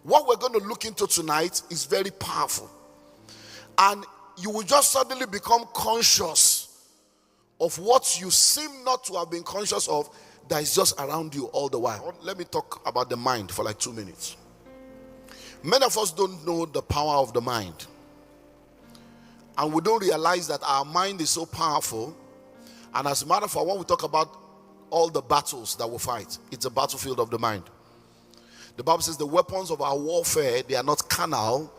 What we're going to look into tonight is very powerful. And you will just suddenly become conscious of what you seem not to have been conscious of that is just around you all the while. Let me talk about the mind for like 2 minutes. Many of us don't know the power of the mind. And we don't realize that our mind is so powerful. And as a matter of fact, when we talk about all the battles that we fight, it's a battlefield of the mind. The Bible says the weapons of our warfare, they are not carnal,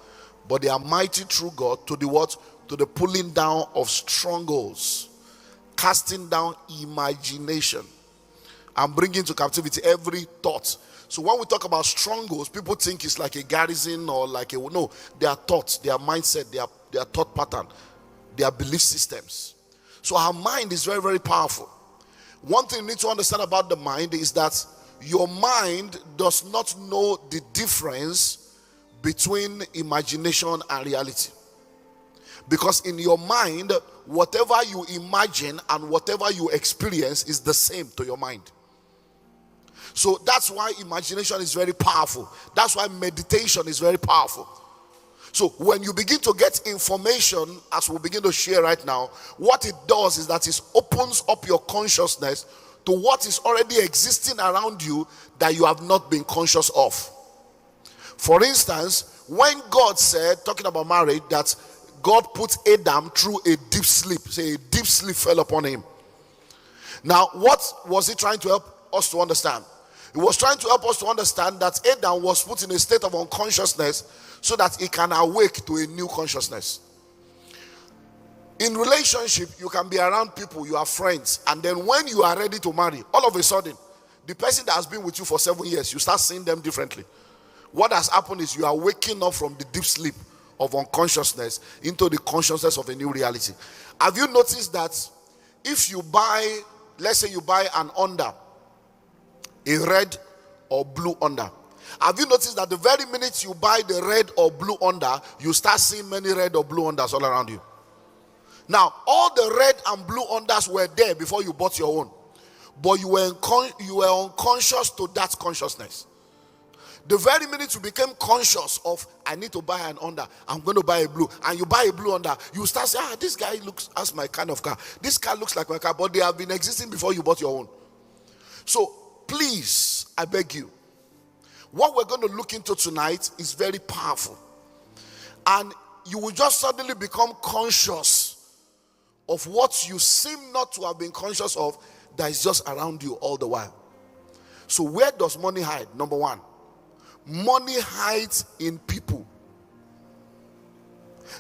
but they are mighty through God to the what? To the pulling down of strongholds, casting down imagination, and bringing to captivity every thought. So when we talk about strongholds, people think it's like a garrison or like a, no, they are thoughts, their mindset, their thought pattern, their belief systems. So our mind is very, very powerful. One thing you need to understand about the mind is that your mind does not know the difference between imagination and reality. Because in your mind, whatever you imagine and whatever you experience is the same to your mind. So that's why imagination is very powerful. That's why meditation is very powerful. So when you begin to get information, as we'll begin to share right now, what it does is that it opens up your consciousness to what is already existing around you that you have not been conscious of. For instance, when God said, talking about marriage, that God put Adam through a deep sleep, say a deep sleep fell upon him. Now, what was he trying to help us to understand? He was trying to help us to understand that Adam was put in a state of unconsciousness so that he can awake to a new consciousness. In relationship, you can be around people, you are friends, and then when you are ready to marry, all of a sudden, the person that has been with you for 7 years, you start seeing them differently. What has happened is you are waking up from the deep sleep of unconsciousness into the consciousness of a new reality. Have you noticed that if you buy, let's say you buy an under, a red or blue under, have you noticed that the very minute you buy the red or blue under, you start seeing many red or blue unders all around you? Now, all the red and blue unders were there before you bought your own, but you were unconscious to that consciousness. The very minute you became conscious of, I need to buy an under, I'm going to buy a blue, and you buy a blue under, you start saying, this guy looks as my kind of car. This car looks like my car, but they have been existing before you bought your own. So, please, I beg you, what we're going to look into tonight is very powerful. And you will just suddenly become conscious of what you seem not to have been conscious of that is just around you all the while. So where does money hide? Number one, money hides in people.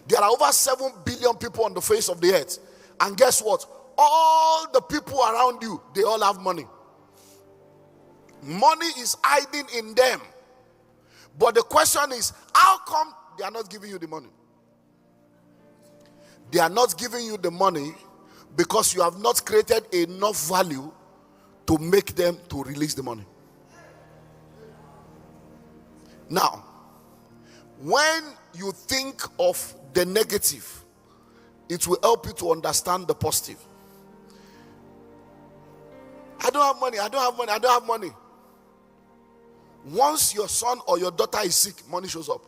There are over 7 billion people on the face of the earth. And guess what? All the people around you, they all have money. Money is hiding in them. But the question is, how come they are not giving you the money? They are not giving you the money because you have not created enough value to make them to release the money. Now, when you think of the negative, it will help you to understand the positive. I don't have money, I don't have money, I don't have money. Once your son or your daughter is sick, money shows up.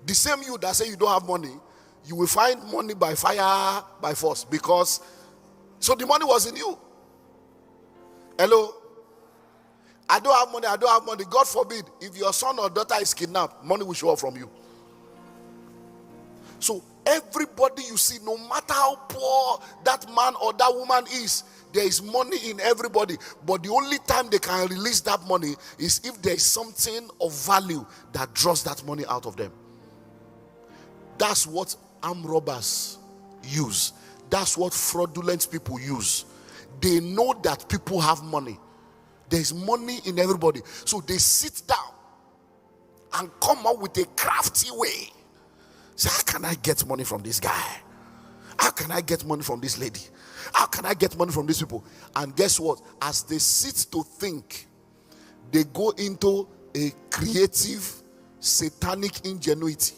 The same you that say you don't have money, you will find money by fire, by force, because so the money was in you. Hello? I don't have money, I don't have money. God forbid, if your son or daughter is kidnapped, money will show up from you. So everybody you see, no matter how poor that man or that woman is, there is money in everybody. But the only time they can release that money is if there is something of value that draws that money out of them. That's what armed robbers use. That's what fraudulent people use. They know that people have money. There's money in everybody. So they sit down and come up with a crafty way. Say, how can I get money from this guy? How can I get money from this lady? How can I get money from these people? And guess what? As they sit to think, they go into a creative, satanic ingenuity.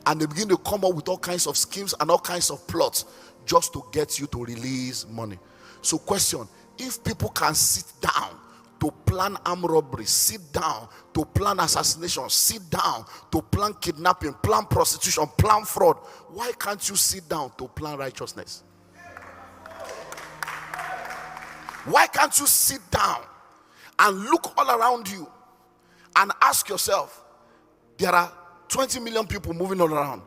And they begin to come up with all kinds of schemes and all kinds of plots just to get you to release money. So question, if people can sit down to plan armed robbery, sit down to plan assassination, sit down to plan kidnapping, plan prostitution, plan fraud, why can't you sit down to plan righteousness? Why can't you sit down and look all around you and ask yourself, there are 20 million people moving all around.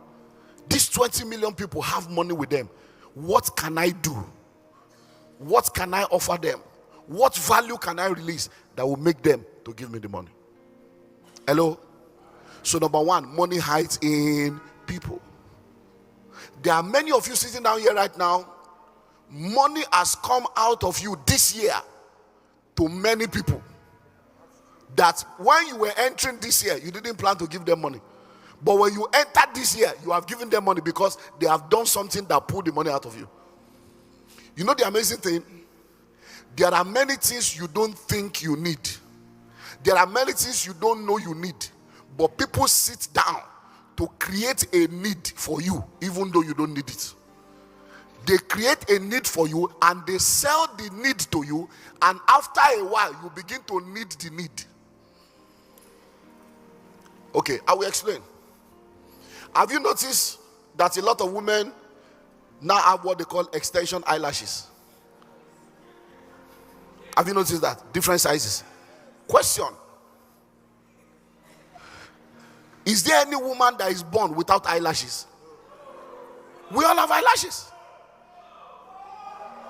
These 20 million people have money with them. What can I do? What can I offer them? What value can I release that will make them to give me the money? Hello? So number one, money hides in people. There are many of you sitting down here right now. Money has come out of you this year to many people that when you were entering this year, you didn't plan to give them money. But when you entered this year, you have given them money because they have done something that pulled the money out of you. You know the amazing thing? There are many things you don't think you need. There are many things you don't know you need. But people sit down to create a need for you, even though you don't need it. They create a need for you and they sell the need to you, and after a while, you begin to need the need. Okay, I will explain. Have you noticed that a lot of women now have what they call extension eyelashes? Have you noticed that? Different sizes. Question. Is there any woman that is born without eyelashes? We all have eyelashes.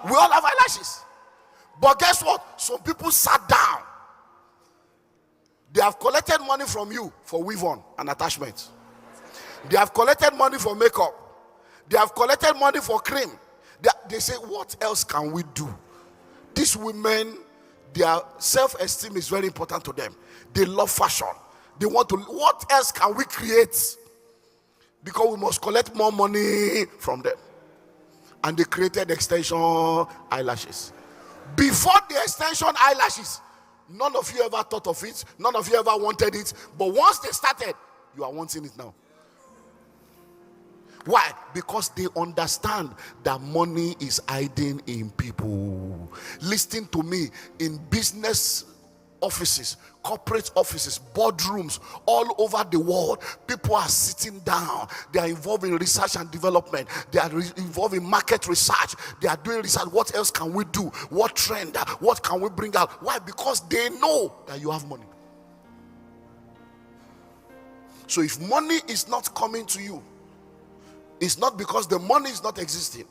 We all have eyelashes. But guess what? Some people sat down. They have collected money from you for weave-on and attachment. They have collected money for makeup. They have collected money for cream. They say, what else can we do? These women, their self-esteem is very important to them. They love fashion. They want to, what else can we create? Because we must collect more money from them. And they created extension eyelashes. Before the extension eyelashes, none of you ever thought of it. None of you ever wanted it. But once they started, you are wanting it now. Why? Because they understand that money is hiding in people. Listen to me. In business offices, corporate offices, boardrooms, all over the world, people are sitting down. They are involved in research and development. They are involved in market research. They are doing research. What else can we do? What trend? What can we bring out? Why? Because they know that you have money. So if money is not coming to you, it's not because the money is not existing.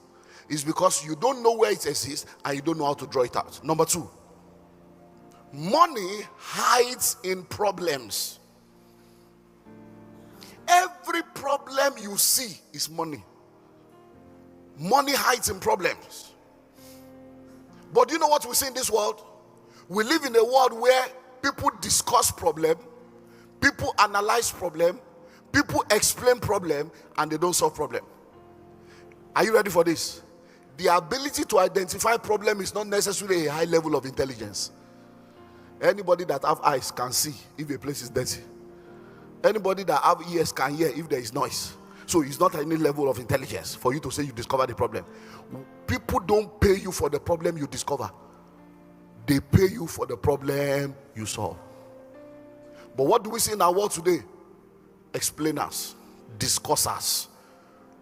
It's because you don't know where it exists and you don't know how to draw it out. Number two, money hides in problems. Every problem you see is money. Money hides in problems. But do you know what we see in this world? We live in a world where people discuss problem, people analyze problem, people explain problem, and they don't solve problem. Are you ready for this? The ability to identify problem is not necessarily a high level of intelligence. Anybody that have eyes can see if a place is dirty. Anybody that have ears can hear if there is noise. So it's not any level of intelligence for you to say you discover the problem. People don't pay you for the problem you discover. They pay you for the problem you solve. But what do we see in our world today? Explainers, discussers.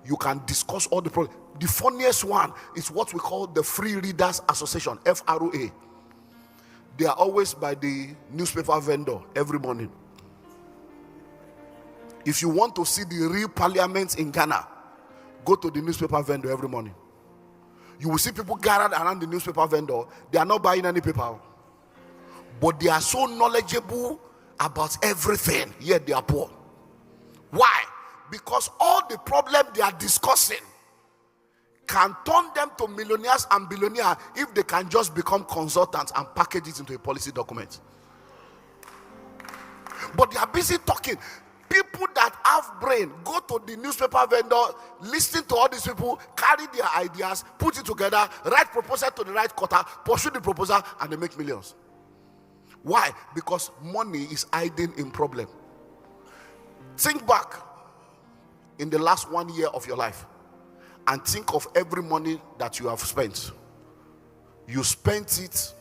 You can discuss all the problems. The funniest one is what we call the Free Readers Association, FROA. They are always by the newspaper vendor every morning. If you want to see the real parliament in Ghana, go to the newspaper vendor every morning. You will see people gathered around the newspaper vendor. They are not buying any paper, but they are so knowledgeable about everything, yet they are poor. Why? Because all the problem they are discussing can turn them to millionaires and billionaires if they can just become consultants and package it into a policy document. But they are busy talking. People that have brain go to the newspaper vendor, listen to all these people, carry their ideas, put it together, write proposal to the right quarter, pursue the proposal, and they make millions. Why? Because money is hiding in problem. Think back in the last 1 year of your life and think of every money that you have spent. You spent it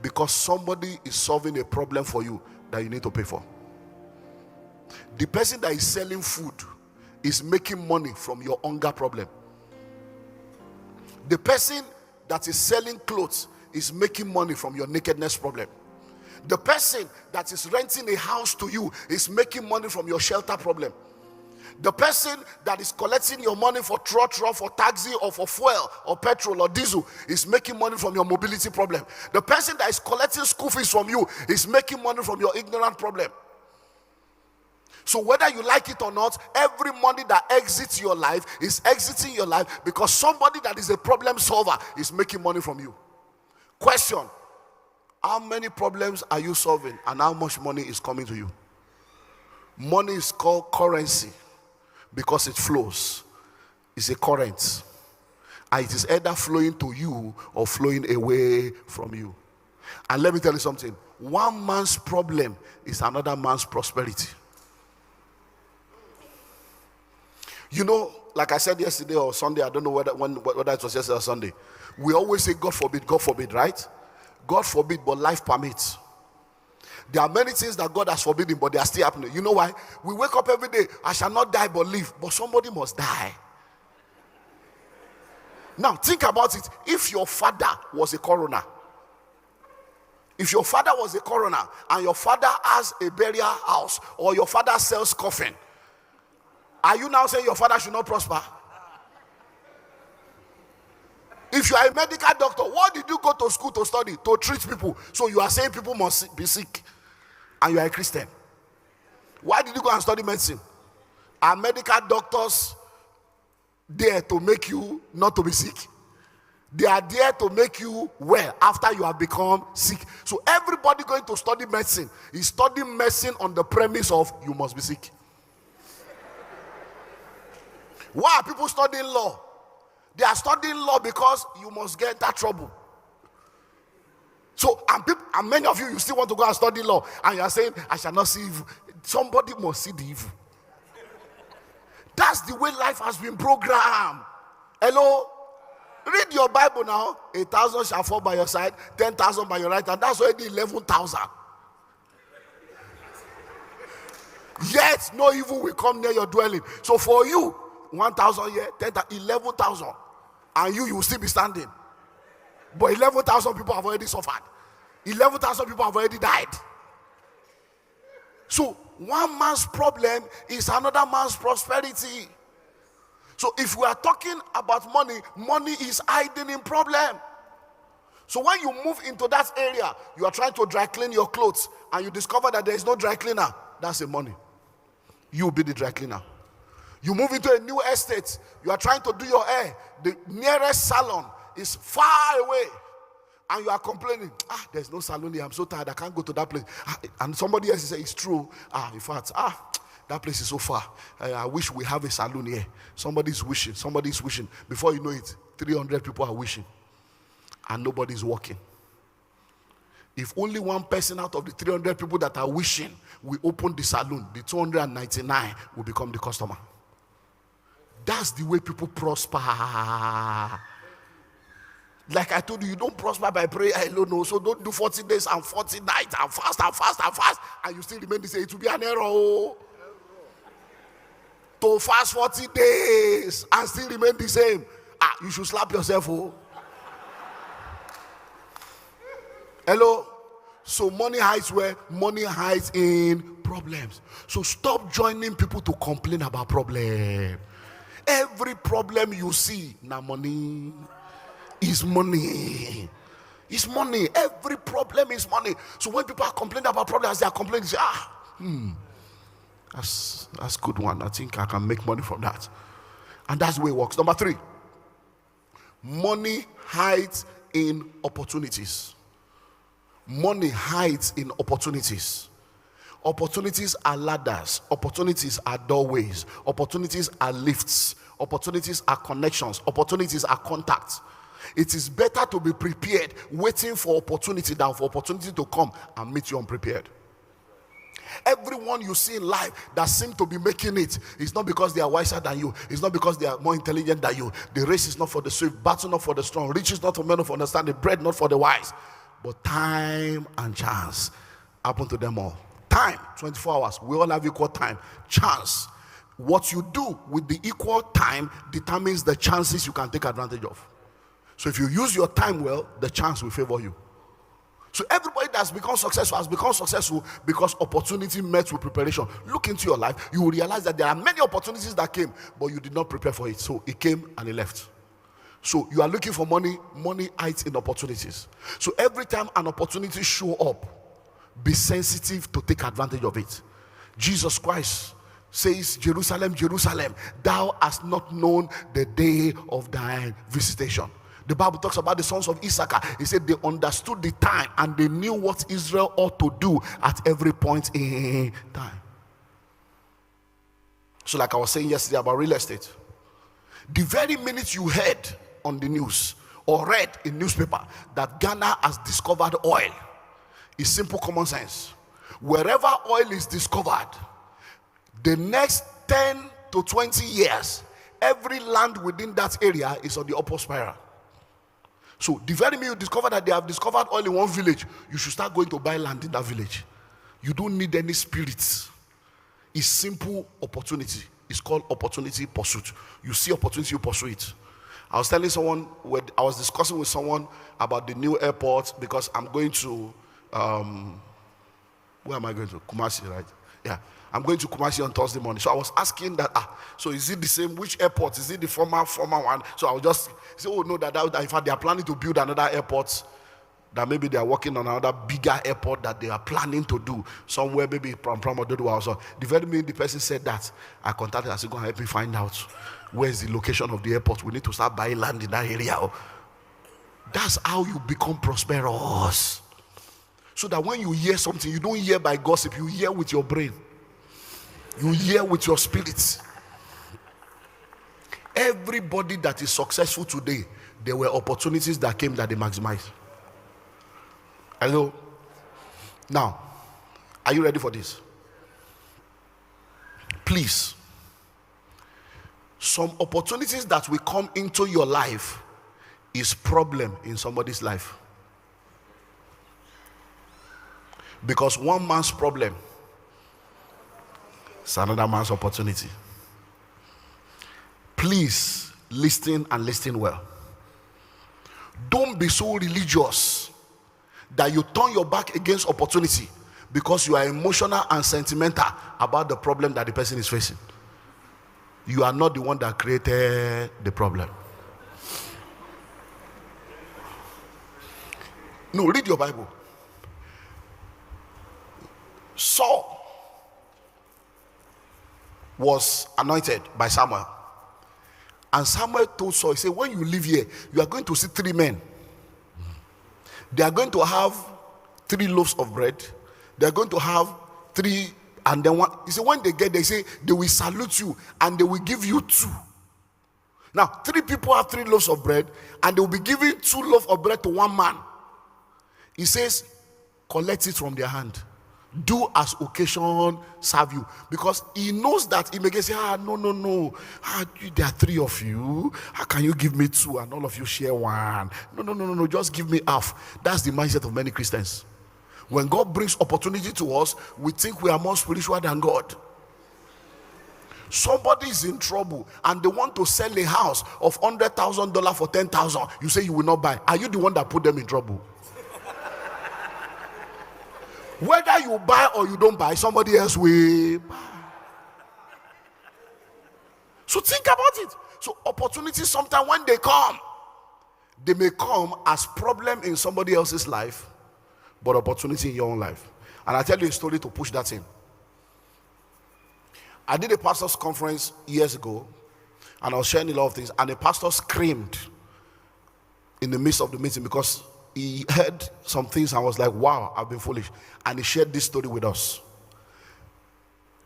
Because somebody is solving a problem for you that you need to pay for. The person that is selling food is making money from your hunger problem. The person that is selling clothes is making money from your nakedness problem. The person that is renting a house to you is making money from your shelter problem. The person that is collecting your money for trotro, for taxi, or for fuel, or petrol, or diesel is making money from your mobility problem. The person that is collecting school fees from you is making money from your ignorant problem. So whether you like it or not, every money that exits your life is exiting your life because somebody that is a problem solver is making money from you. Question: how many problems are you solving and how much money is coming to you? Money is called currency because it flows. It's a current. And it is either flowing to you or flowing away from you. And let me tell you something. One man's problem is another man's prosperity. You know, like I said yesterday or Sunday, I don't know whether it was yesterday or Sunday. We always say, God forbid, right? God forbid, but life permits. There are many things that God has forbidden, but they are still happening. You know why? We wake up every day, I shall not die but live. But somebody must die. Now, think about it. If your father was a coroner, and your father has a burial house, or your father sells coffin, are you now saying your father should not prosper? If you are a medical doctor, what did you go to school to study? To treat people. So you are saying people must be sick. And you are a Christian. Why did you go and study medicine? Are medical doctors there to make you not to be sick? They are there to make you well after you have become sick. So everybody going to study medicine is studying medicine on the premise of you must be sick. Why are people studying law? They are studying law because you must get that trouble. So, and many of you still want to go and study law, and you are saying, I shall not see evil. Somebody must see the evil. That's the way life has been programmed. Hello? Read your Bible now. 1,000 shall fall by your side, 10,000 by your right hand. That's already 11,000. Yet no evil will come near your dwelling. So for you, 1,000 here, 10,000, 11,000. And you will still be standing. But 11,000 people have already suffered. 11,000 people have already died. So one man's problem is another man's prosperity. So if we are talking about money, money is hiding in problem. So when you move into that area, you are trying to dry clean your clothes and you discover that there is no dry cleaner, that's a money. You will be the dry cleaner. You move into a new estate, you are trying to do your hair, the nearest salon is far away, and you are complaining, there's no salon here, I'm so tired, I can't go to that place. And somebody else says, it's true, in fact, that place is so far, I wish we have a salon here. Somebody's wishing. Before you know it, 300 people are wishing, and nobody's working. If only one person out of the 300 people that are wishing will open the salon, the 299 will become the customer. That's the way people prosper. Like I told you, you don't prosper by prayer alone. No. So don't do 40 days and 40 nights and fast, and you still remain the same. It will be an error. To fast 40 days and still remain the same. You should slap yourself. Hello? So money hides where? Money hides in problems. So stop joining people to complain about problems. Every problem you see, now money is money. It's money. Every problem is money. So when people are complaining about problems, they are complaining, they say, that's good one. I think I can make money from that. And that's the way it works. Number 3, money hides in opportunities. Money hides in opportunities. Opportunities are ladders. Opportunities are doorways. Opportunities are lifts. Opportunities are connections. Opportunities are contacts. It is better to be prepared, waiting for opportunity than for opportunity to come and meet you unprepared. Everyone you see in life that seem to be making it is not because they are wiser than you. It's not because they are more intelligent than you. The race is not for the swift, battle not for the strong, riches not for men of understanding, bread not for the wise. but time and chance happen to them all. Time, 24 hours. We all have equal time. Chance. What you do with the equal time determines the chances you can take advantage of. So if you use your time well, the chance will favor you. So everybody that's become successful has become successful because opportunity met with preparation. Look into your life, you will realize that there are many opportunities that came, but you did not prepare for it. So it came and it left. So you are looking for money, money hides in opportunities. So every time an opportunity show up, be sensitive to take advantage of it. Jesus Christ says, Jerusalem, Jerusalem, thou hast not known the day of thy visitation. The Bible talks about the sons of Issachar. He said they understood the time and they knew what Israel ought to do at every point in time. So like I was saying yesterday about real estate, the very minute you heard on the news or read in newspaper that Ghana has discovered oil, it's simple common sense. Wherever oil is discovered, the next 10 to 20 years, every land within that area is on the upward spiral. So the very minute you discover that they have discovered oil in one village, you should start going to buy land in that village. You don't need any spirits. It's simple opportunity. It's called opportunity pursuit. You see opportunity, you pursue it. I was telling someone, I was discussing with someone about the new airport because I'm going to, where am I going to? Kumasi, right? Yeah. I'm going to Kumasi on Thursday morning. So I was asking that, so is it the same? Which airport? Is it the former one? So I was just say, oh no, that in fact they are planning to build another airport. That maybe they are working on another bigger airport that they are planning to do somewhere, maybe from Dodo. So the very minute the person said that, I contacted. I said, go and help me find out where's the location of the airport. We need to start buying land in that area. That's how you become prosperous. So that when you hear something, you don't hear by gossip. You hear with your brain. You hear with your spirit. Everybody that is successful today, there were opportunities that came that they maximized. Hello? Now, are you ready for this? Please. Some opportunities that will come into your life is problem in somebody's life. Because one man's problem is another man's opportunity. Please listen and listen well. Don't be so religious that you turn your back against opportunity because you are emotional and sentimental about the problem that the person is facing. You are not the one that created the problem. No, read your Bible. Saul was anointed by Samuel. And Samuel told Saul, he said, when you live here, you are going to see 3 men. They are going to have 3 loaves of bread. They are going to have 3, and then one. He said, when they get there, he said, they will salute you and they will give you 2. Now, 3 people have 3 loaves of bread, and they will be giving 2 loaves of bread to one man. He says, collect it from their hand. Do as occasion serve you, because he knows that he may say, no, there are 3 of you, how can you give me 2 and all of you share 1? No, just give me half. That's the mindset of many Christians. When God brings opportunity to us, we think we are more spiritual than God. Somebody is in trouble and they want to sell a house of $100,000 for $10,000. You say you will not buy. Are you the one that put them in trouble? Whether you buy or you don't buy, somebody else will buy. So think about it. So opportunities sometimes when they come, they may come as problem in somebody else's life, but opportunity in your own life. And I'll tell you a story to push that in. I did a pastor's conference years ago, and I was sharing a lot of things, and the pastor screamed in the midst of the meeting because he heard some things and was like, wow, I've been foolish. And he shared this story with us.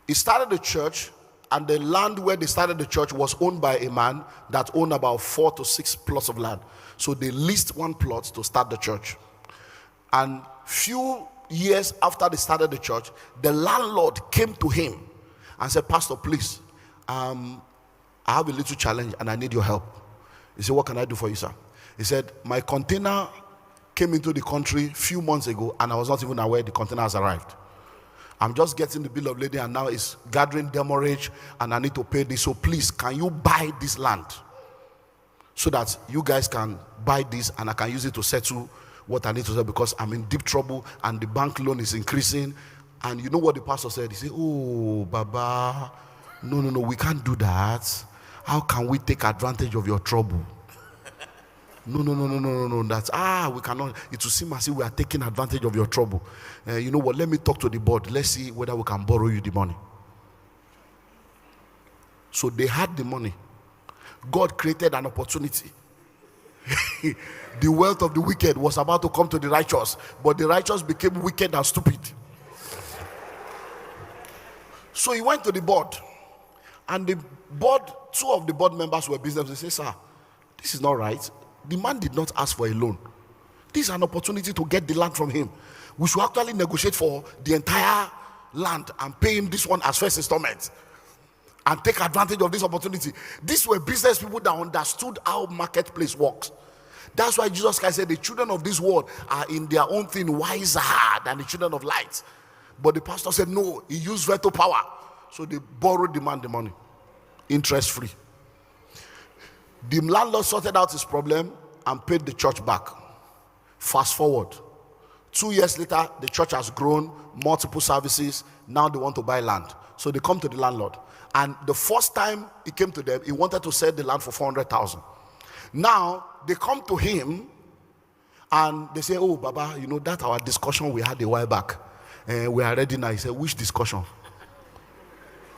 He started the church, and the land where they started the church was owned by a man that owned about 4 to 6 plots of land. So they leased 1 plot to start the church. And few years after they started the church, the landlord came to him and said, Pastor, please, I have a little challenge and I need your help. He said, what can I do for you, sir? He said, my container came into the country a few months ago, and I was not even aware the container has arrived. I'm just getting the bill of lading, and now it's gathering demurrage, and I need to pay this. So please, can you buy this land so that you guys can buy this and I can use it to settle what I need to settle, because I'm in deep trouble and the bank loan is increasing. And you know what the pastor said? He said, "Oh, Baba, no, we can't do that. How can we take advantage of your trouble?" No. That's we cannot. It will seem as if we are taking advantage of your trouble. You know what? Let me talk to the board. Let's see whether we can borrow you the money. So they had the money. God created an opportunity. The wealth of the wicked was about to come to the righteous, but the righteous became wicked and stupid. So he went to the board, and the board, two of the board members were business. They said, "Sir, this is not right. The man did not ask for a loan. This is an opportunity to get the land from him. We should actually negotiate for the entire land and pay him this one as first installment and take advantage of this opportunity." These were business people that understood how marketplace works. That's why Jesus Christ said the children of this world are in their own thing wiser than the children of light. But the pastor said no, he used veto power. So they borrowed the man the money, interest free. The landlord sorted out his problem and paid the church back. Fast forward, 2 years later, the church has grown, multiple services. Now they want to buy land. So they come to the landlord. And the first time he came to them, he wanted to sell the land for 400,000. Now they come to him and they say, "Oh, Baba, you know that our discussion we had a while back. We are ready now." He said, "Which discussion?"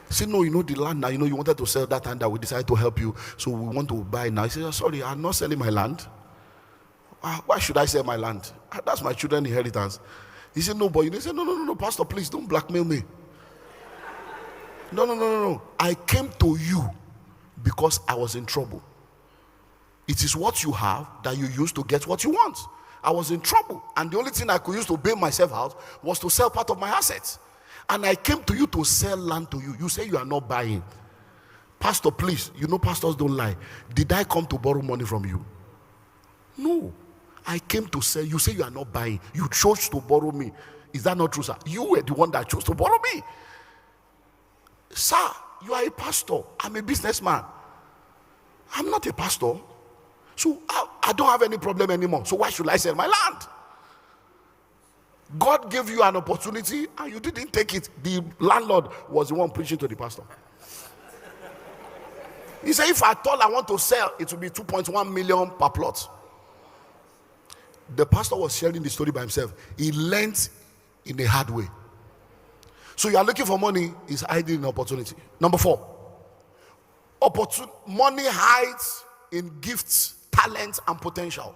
He said, "No, you know the land now, you wanted to sell that, and that we decided to help you, so we want to buy now." He said, "Sorry, I'm not selling my land. Why should I sell my land? That's my children's inheritance." He said, "No, but he said, no, Pastor, please don't blackmail me. No. I came to you because I was in trouble. It is what you have that you use to get what you want. I was in trouble, and the only thing I could use to bail myself out was to sell part of my assets. And I came to you to sell land to you. You say you are not buying. Pastor, please, pastors don't lie. Did I come to borrow money from you? No. I came to sell. You say you are not buying. You chose to borrow me. Is that not true, sir? You were the one that chose to borrow me. Sir, you are a pastor. I'm a businessman. I'm not a pastor. So I don't have any problem anymore. So why should I sell my land? God gave you an opportunity and you didn't take it. The landlord was the one preaching to the pastor. He said, if at all I want to sell, it will be 2.1 million per plot. The pastor was sharing the story by himself. He learned in a hard way. So you are looking for money, is hiding in opportunity. Number 4, money hides in gifts, talent, and potential.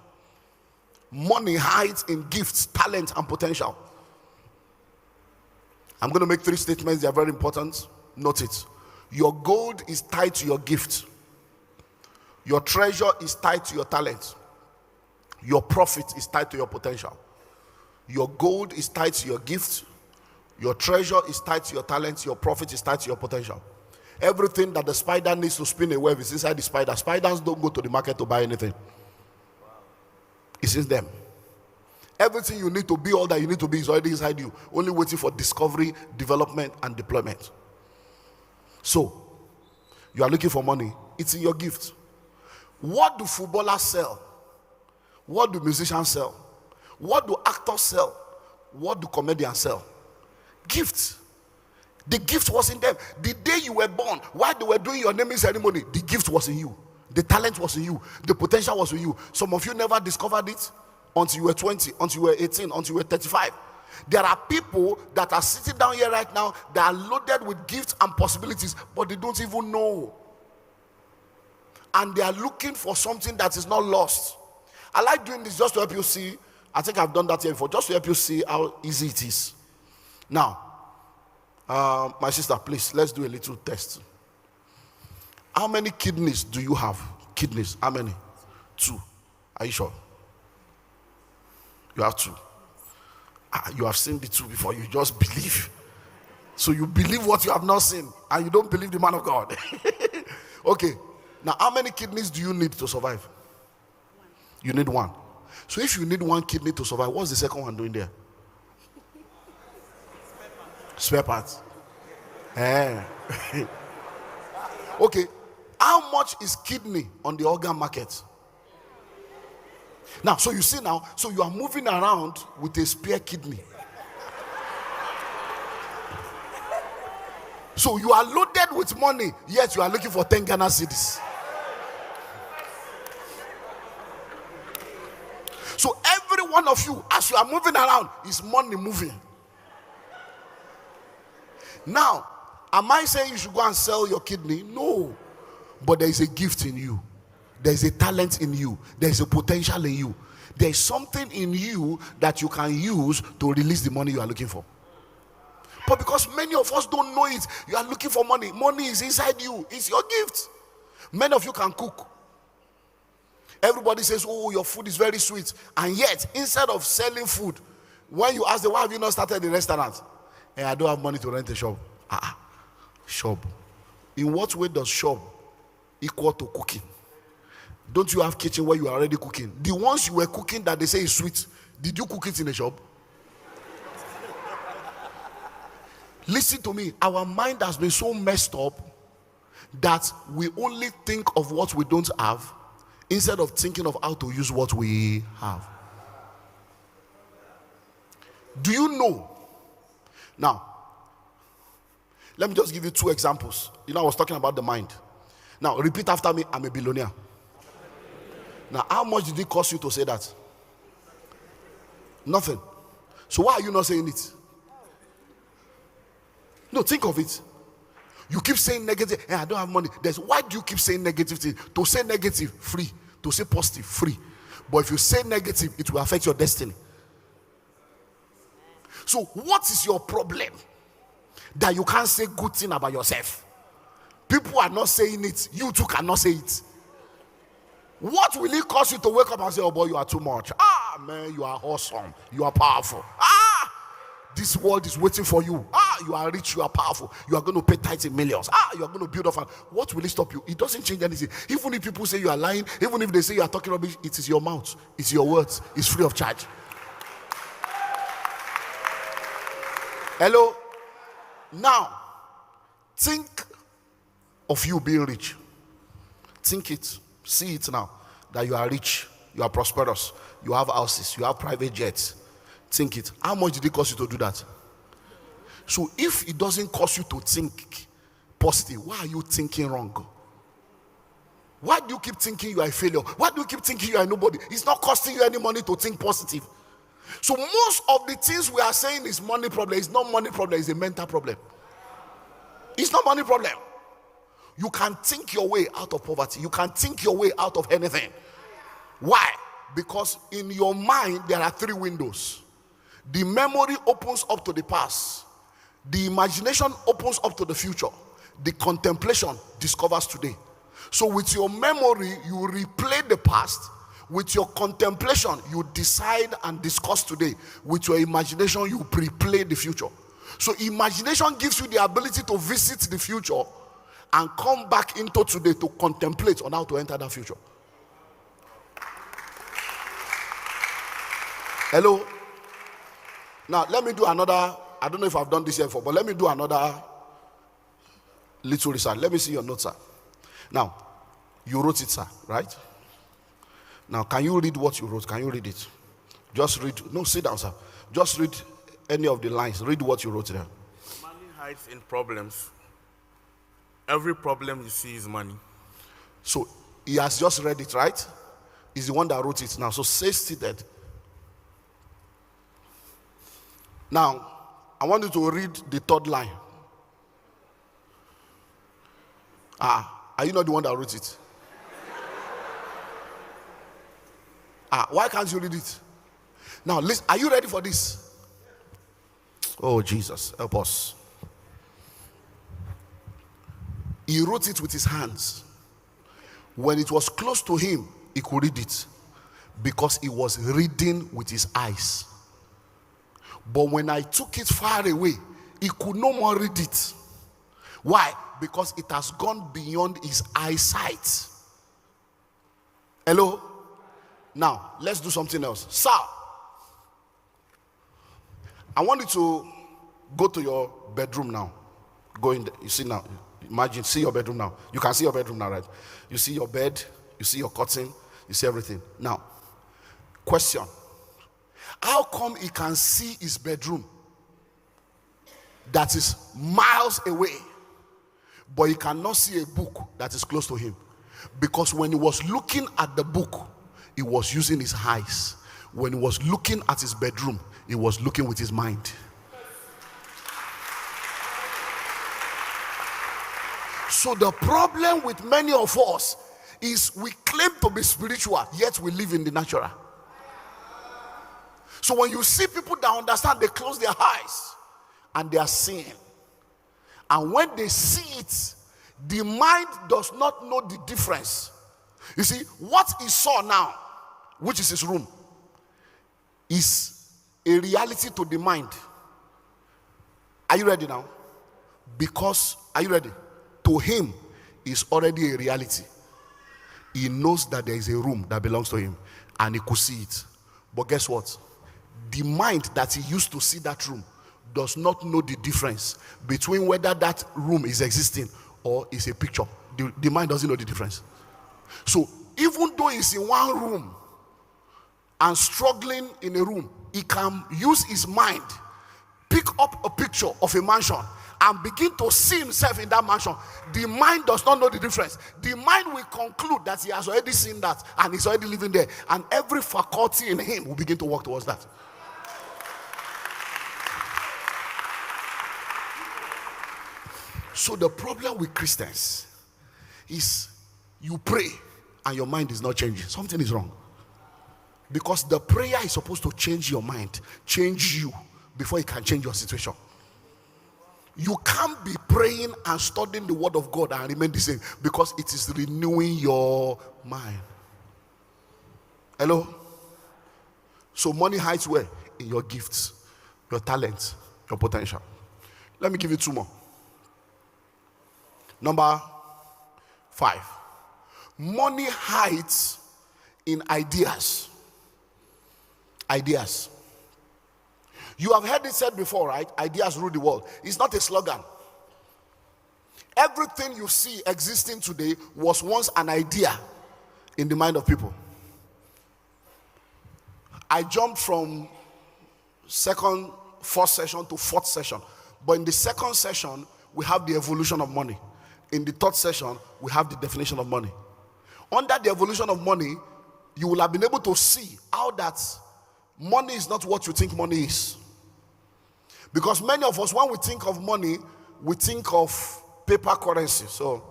Money hides in gifts, talent, and potential. I'm going to make 3 statements. They are very important. Note it. Your gold is tied to your gift. Your treasure is tied to your talent. Your profit is tied to your potential. Your gold is tied to your gift. Your treasure is tied to your talent. Your profit is tied to your potential. Everything that the spider needs to spin a web is inside the spider. Spiders don't go to the market to buy anything. It's in them. Everything you need to be, all that you need to be, is already inside you, only waiting for discovery, development, and deployment. So, you are looking for money, it's in your gift. What do footballers sell? What do musicians sell? What do actors sell? What do comedians sell? Gifts. The gift was in them. The day you were born, while they were doing your naming ceremony, the gift was in you. The talent was in you. The potential was in you. Some of you never discovered it until you were 20, until you were 18, until you were 35. There are people that are sitting down here right now that are loaded with gifts and possibilities, but they don't even know. And they are looking for something that is not lost. I like doing this just to help you see. I think I've done that here before, just to help you see how easy it is. Now, my sister, please, let's do a little test. How many kidneys do you have? Kidneys, how many? 2. Are you sure? You have 2. You have seen the 2 before, you just believe. So you believe what you have not seen, and you don't believe the man of God. Okay, now how many kidneys do you need to survive? 1. You need 1. So if you need one kidney to survive, what's the second one doing there? Spare parts. Okay. How much is kidney on the organ market? Now, so you see now, so you are moving around with a spare kidney. So you are loaded with money, yet you are looking for 10 Ghana cedis. So every one of you, as you are moving around, is money moving. Now, am I saying you should go and sell your kidney? No. But there is a gift in you. There is a talent in you. There is a potential in you. There is something in you that you can use to release the money you are looking for. But because many of us don't know it, you are looking for money. Money is inside you. It's your gift. Many of you can cook. Everybody says, oh, your food is very sweet. And yet, instead of selling food, when you ask them, why have you not started the restaurant? Hey, I don't have money to rent a shop. Shop. In what way does shop equal to cooking? Don't you have kitchen where you are already cooking? The ones you were cooking that they say is sweet, did you cook it in a shop? Listen to me. Our mind has been so messed up that we only think of what we don't have instead of thinking of how to use what we have. Do you know? Now, let me just give you two examples. I was talking about the mind. Now, repeat after me. I'm a billionaire. Now, how much did it cost you to say that? Nothing. So why are you not saying it? No, think of it. You keep saying negative. Hey, I don't have money. Why do you keep saying negative things? To say negative, free. To say positive, free. But if you say negative, it will affect your destiny. So what is your problem that you can't say good thing about yourself? People are not saying it. You too cannot say it. What will it cause you to wake up and say, oh boy, you are too much? Man, you are awesome. You are powerful. This world is waiting for you. You are rich, you are powerful. You are going to pay tithes in millions. You are going to build up. What will it stop you? It doesn't change anything. Even if people say you are lying, even if they say you are talking rubbish, it is your mouth. It's your words. It's free of charge. Hello? Now, think of you being rich. Think it. See it now. That you are rich. You are prosperous. You have houses. You have private jets. Think it. How much did it cost you to do that? So if it doesn't cost you to think positive, why are you thinking wrong? Why do you keep thinking you are a failure? Why do you keep thinking you are nobody? It's not costing you any money to think positive. So most of the things we are saying is money problem. It's not money problem. It's a mental problem. It's not money problem. You can think your way out of poverty. You can think your way out of anything. Why? Because in your mind there are three windows. The memory opens up to the past. The imagination opens up to the future. The contemplation discovers today. So with your memory, you replay the past. With your contemplation, you decide and discuss today. With your imagination, you pre-play the future. So imagination gives you the ability to visit the future and come back into today to contemplate on how to enter that future. Hello? Now, let me do another. I don't know if I've done this here before, but let me do another little research. Let me see your notes, sir. Now, you wrote it, sir, right? Now, can you read what you wrote? Can you read it? Just read. No, sit down, sir. Just read any of the lines. Read what you wrote there. Money hides in problems. Every problem you see is money. So, he has just read it, right? He's the one that wrote it now. So, stay seated. Now, I want you to read the third line. Are you not the one that wrote it? Why can't you read it? Now, listen, are you ready for this? Oh, Jesus, help us. He wrote it with his hands. When it was close to him, he could read it because he was reading with his eyes. But when I took it far away, he could no more read it. Why? Because it has gone beyond his eyesight. Hello? Now, let's do something else. Sir, I want you to go to your bedroom now. Go in, you see now. Imagine, see your bedroom now. You can see your bedroom now, right? You see your bed, you see your curtain, you see everything. Now, question. How come he can see his bedroom that is miles away, but he cannot see a book that is close to him? Because when he was looking at the book, he was using his eyes. When he was looking at his bedroom, he was looking with his mind. So the problem with many of us is we claim to be spiritual, yet we live in the natural. So when you see people that understand, they close their eyes and they are seeing. And when they see it, the mind does not know the difference. You see, what he saw now, which is his room, is a reality to the mind. Are you ready now? Because, are you ready? To him, is already a reality. He knows that there is a room that belongs to him, and he could see it. But guess what? The mind that he used to see that room does not know the difference between whether that room is existing or is a picture. The mind doesn't know the difference. So even though he's in one room and struggling in a room, he can use his mind, pick up a picture of a mansion and begin to see himself in that mansion. The mind does not know the difference. The mind will conclude that he has already seen that and he's already living there, and every faculty in him will begin to work towards that. So the problem with Christians is you pray and your mind is not changing. Something is wrong. Because the prayer is supposed to change your mind, change you, before it can change your situation. You can't be praying and studying the word of God and remain the same, because it is renewing your mind. Hello? So money hides where? In your gifts, your talents, your potential. Let me give you two more. Number 5. Money hides in ideas. Ideas. You have heard it said before, right? Ideas rule the world. It's not a slogan. Everything you see existing today was once an idea in the mind of people. I jumped from first session to fourth session. But in the second session, we have the evolution of money. In the third session, we have the definition of money. Under the evolution of money, you will have been able to see how that money is not what you think money is. Because many of us, when we think of money, we think of paper currency. So,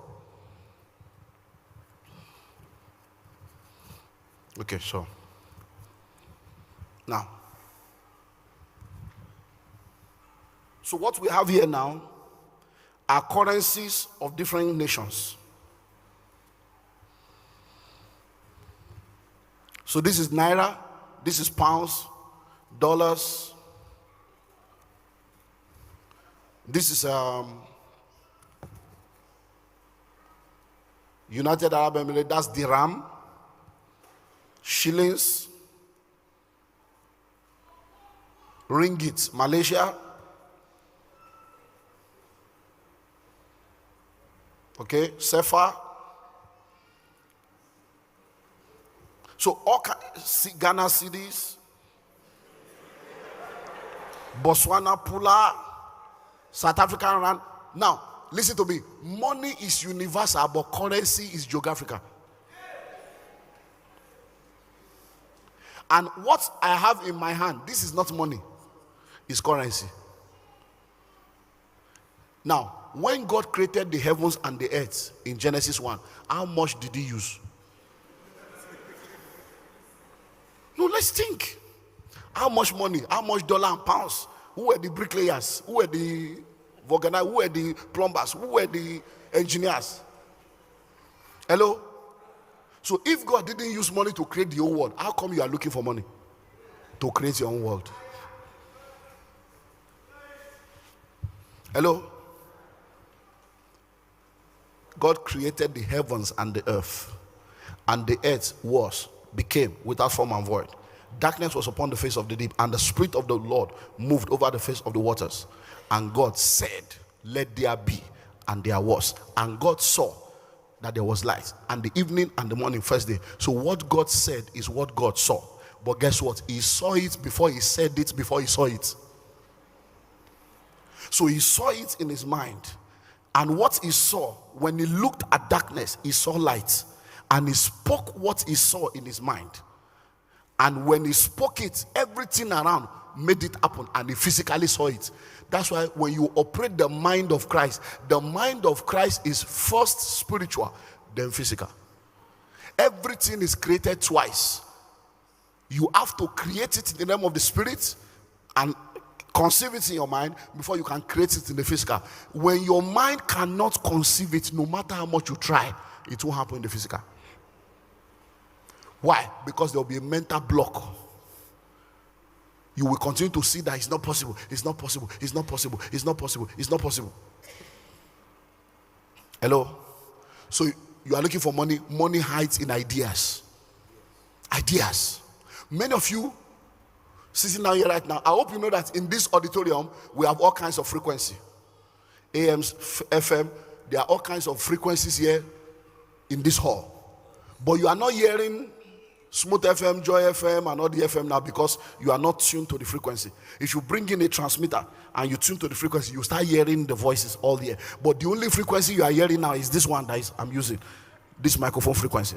okay, so now, so what we have here now are currencies of different nations. So this is naira, this is pounds, dollars. This is United Arab Emirates, that's dirham, shillings, ringgit, Malaysia. Okay, sefa. So all Ghana cedis, Botswana pula, South African rand. Now, listen to me. Money is universal, but currency is geographical. And what I have in my hand, this is not money, it's currency. Now, when God created the heavens and the earth in Genesis 1, how much did he use? No, let's think. How much money? How much dollar and pounds? Who were the bricklayers? Who were the organizers? Who were the plumbers? Who were the engineers? Hello? So if God didn't use money to create the whole world, how come you are looking for money to create your own world? Hello? God created the heavens and the earth, and the earth was became without form and void. Darkness was upon the face of the deep, and the Spirit of the Lord moved over the face of the waters. And God said, let there be, and there was. And God saw that there was light, and the evening and the morning, first day. So what God said is what God saw. But guess what? He saw it before he said it, before he saw it. So he saw it in his mind. And what he saw, when he looked at darkness, he saw light. And he spoke what he saw in his mind. And when he spoke it, everything around made it happen, and he physically saw it. That's why when you operate the mind of Christ, the mind of Christ is first spiritual, then physical. Everything is created twice. You have to create it in the realm of the spirit and conceive it in your mind before you can create it in the physical. When your mind cannot conceive it, no matter how much you try, it won't happen in the physical. Why? Because there will be a mental block. You will continue to see that it's not possible, it's not possible, it's not possible, it's not possible, it's not possible. Hello? So you are looking for money. Money hides in ideas. Ideas. Many of you sitting down here right now, I hope you know that in this auditorium we have all kinds of frequency. AMs, FM, there are all kinds of frequencies here in this hall. But you are not hearing Smooth FM, Joy FM, and all the FM now because you are not tuned to the frequency. If you bring in a transmitter and you tune to the frequency, you start hearing the voices all the air. But the only frequency you are hearing now is this one that I'm using, this microphone frequency.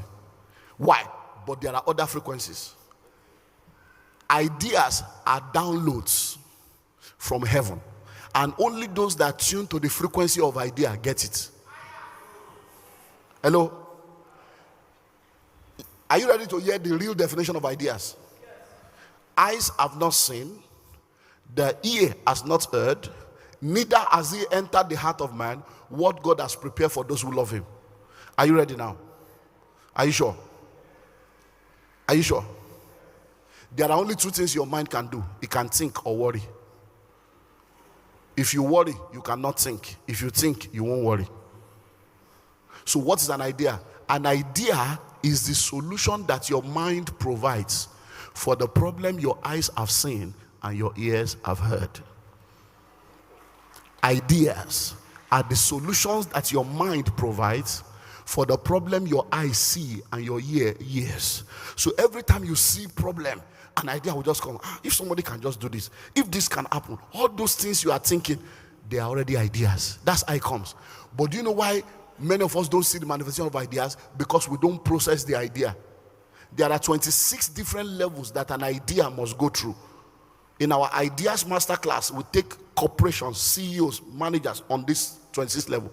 Why? But there are other frequencies. Ideas are downloads from heaven, and only those that tune to the frequency of idea get it. Hello? Are you ready to hear the real definition of ideas? Yes. Eyes have not seen, the ear has not heard, neither has it entered the heart of man what God has prepared for those who love him. Are you ready now? Are you sure? Are you sure? There are only two things your mind can do. It can think or worry. If you worry, you cannot think. If you think, you won't worry. So what is an idea? An idea is the solution that your mind provides for the problem your eyes have seen and your ears have heard. Ideas are the solutions that your mind provides for the problem your eyes see and your ear hears. So every time you see problem, an idea will just come. If somebody can just do this, if this can happen, all those things you are thinking, they are already ideas. That's how it comes. But do you know why many of us don't see the manifestation of ideas? Because we don't process the idea. There are 26 different levels that an idea must go through. In our ideas masterclass, we take corporations, CEOs, managers on this 26 level.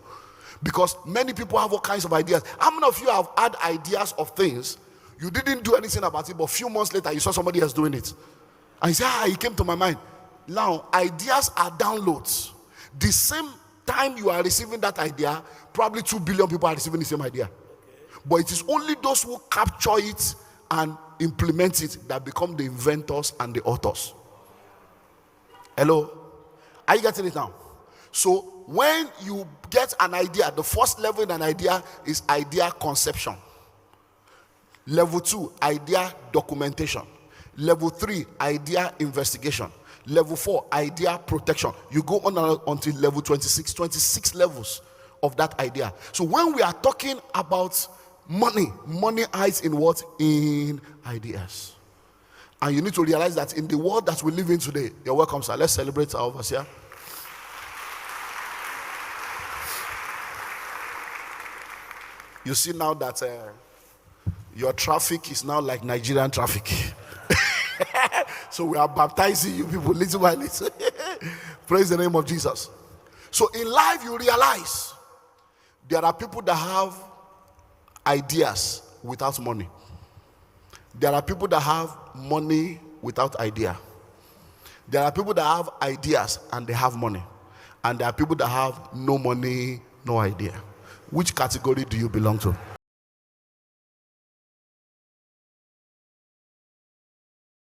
Because many people have all kinds of ideas. How many of you have had ideas of things? You didn't do anything about it, but a few months later, you saw somebody else doing it. And you say, it came to my mind. Now, ideas are downloads. The same time you are receiving that idea, probably 2 billion people are receiving the same idea. But it is only those who capture it and implement it that become the inventors and the authors. Hello? Are you getting it now? So when you get an idea, the first level in an idea is idea conception. Level 2, idea documentation. Level 3, idea investigation. Level 4, idea protection. You go on until level 26 levels of that idea. So when we are talking about money hides in what? In ideas. And you need to realize that in the world that we live in today, you're welcome, sir. Let's celebrate our overseer. You see now that your traffic is now like Nigerian traffic. So we are baptizing you people little by little. Praise the name of Jesus. So in life you realize there are people that have ideas without money. There are people that have money without idea. There are people that have ideas and they have money. And there are people that have no money, no idea. Which category do you belong to?